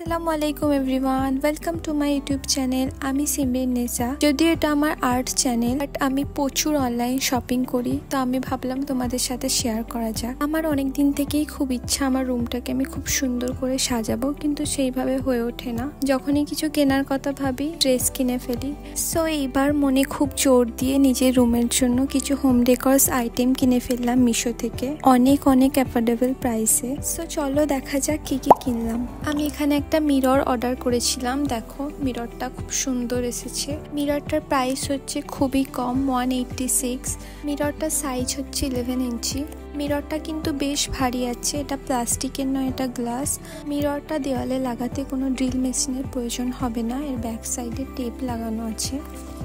আসসালামু আলাইকুম everyone, welcome to my YouTube channel. আমি সিমরিন নেসা। যদিও এটা আমার আর্ট চ্যানেল, বাট আমি প্রচুর অনলাইন শপিং করি, তো আমি ভাবলাম তোমাদের সাথে শেয়ার করা যাক। আমার অনেক দিন থেকেই খুব ইচ্ছা আমার রুমটাকে আমি খুব সুন্দর করে সাজাবো, কিন্তু সেইভাবে হয়ে ওঠে না। যখনই কিছু কেনার কথা ভাবি ড্রেস কিনে ফেলি। সো এইবার মনে খুব জোর দিয়ে নিজের রুমের জন্য কিছু হোম ডেকোরস আইটেম কিনে ফেললাম মিশো থেকে, অনেক অ্যাফোর্ডেবল প্রাইসে। সো চলো দেখা যাক কি কি কিনলাম। আমি এখানে একটা মিরর অর্ডার করেছিলাম। দেখো মিররটা খুব সুন্দর এসেছে। মিররটার প্রাইস হচ্ছে খুবই কম, 186। মিররটার সাইজ হচ্ছে 11 ইঞ্চি। মিররটা কিন্তু বেশ ভারী আছে, এটা প্লাস্টিকের নয়, এটা গ্লাস। মিররটা দেওয়ালে লাগাতে কোনো ড্রিল মেশিনের প্রয়োজন হবে না, এর ব্যাক সাইডে টেপ লাগানো আছে।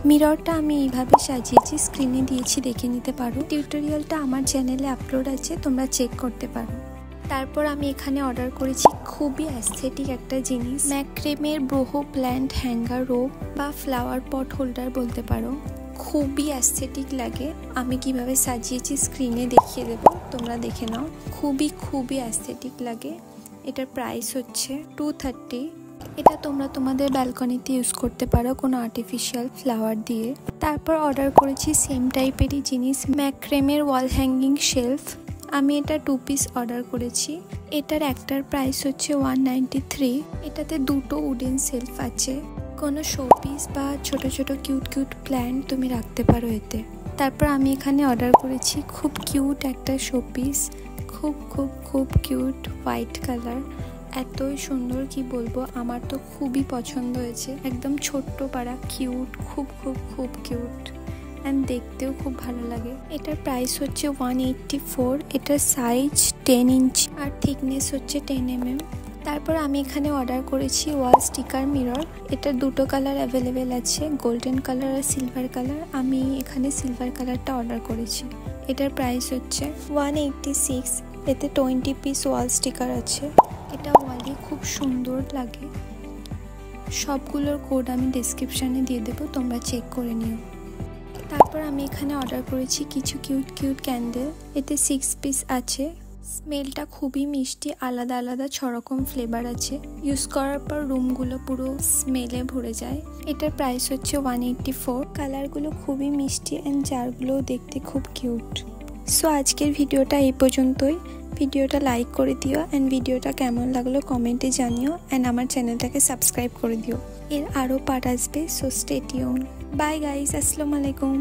মিররটা আমি এইভাবে সাজিয়েছি, স্ক্রিনে দিয়েছি, দেখে নিতে পারো। টিউটোরিয়ালটা আমার চ্যানেলে আপলোড আছে, তোমরা চেক করতে পারো। তারপর আমি এখানে অর্ডার করেছি খুবই অ্যাস্থেটিক একটা জিনিস, ম্যাক্রেমের ব্রোহো প্ল্যান্ট হ্যাঙ্গার রোপ বা ফ্লাওয়ার পট হোল্ডার বলতে পারো। খুবই অ্যাস্থেটিক লাগে। আমি কিভাবে সাজিয়েছি স্ক্রিনে দেখিয়ে দেবো, তোমরা দেখে নাও। খুবই অ্যাস্থেটিক লাগে। এটার প্রাইস হচ্ছে 230। এটা তোমরা তোমাদের ব্যালকনিতে ইউজ করতে পারো কোনো আর্টিফিশিয়াল ফ্লাওয়ার দিয়ে। তারপর অর্ডার করেছি সেম টাইপেরই জিনিস, ম্যাক্রেমের ওয়াল হ্যাঙ্গিং শেলফ। আমি এটা 2 পিস অর্ডার করেছি। এটার একটার প্রাইস হচ্ছে 193। এটাতে দুটো উডেন শেলফ আছে, কোনো শো পিস বা ছোট কিউট প্ল্যান্ট তুমি রাখতে পারো এতে। তারপর আমি এখানে অর্ডার করেছি খুব কিউট একটা শো পিস, খুব কিউট, হোয়াইট কালার, এতই সুন্দর কি বলবো, আমার তো খুবই পছন্দ হয়েছে। একদম ছোট্ট পাড়া, কিউট, খুব কিউট, অ্যান্ড দেখতেও খুব ভালো লাগে। এটার প্রাইস হচ্ছে 184। এটার সাইজ 10 ইঞ্চি আর থিকনেস হচ্ছে 10 mm। তারপর আমি এখানে অর্ডার করেছি ওয়াল স্টিকার মিরর। এটার দুটো কালার অ্যাভেলেবেল আছে, গোল্ডেন কালার আর সিলভার কালার। আমি এখানে সিলভার কালারটা অর্ডার করেছি। এটার প্রাইস হচ্ছে 186। এতে 20 পিস ওয়াল স্টিকার আছে। এটা ওয়ালে খুব সুন্দর লাগে। সবগুলোর কোড আমি ডেসক্রিপশানে দিয়ে দেবো, তোমরা চেক করে নিও। তারপর আমি এখানে অর্ডার করেছি কিছু কিউট ক্যান্ডেল। এতে 6 পিস আছে। স্মেলটা খুবই মিষ্টি, আলাদা 6 রকম ফ্লেভার আছে। ইউজ করার পর রুমগুলো পুরো স্মেলে ভরে যায়। এটার প্রাইস হচ্ছে 184। কালারগুলো খুবই মিষ্টি অ্যান্ড জারগুলোও দেখতে খুব কিউট। সো আজকের ভিডিওটা এই পর্যন্তই। ভিডিওটা লাইক করে দিও অ্যান্ড ভিডিওটা কেমন লাগলো কমেন্টে জানিও, অ্যান্ড আমার চ্যানেলটাকে সাবস্ক্রাইব করে দিও। এর আরও পার্ট আসবে, so stay tune. Bye guys, আসসালামু আলাইকুম।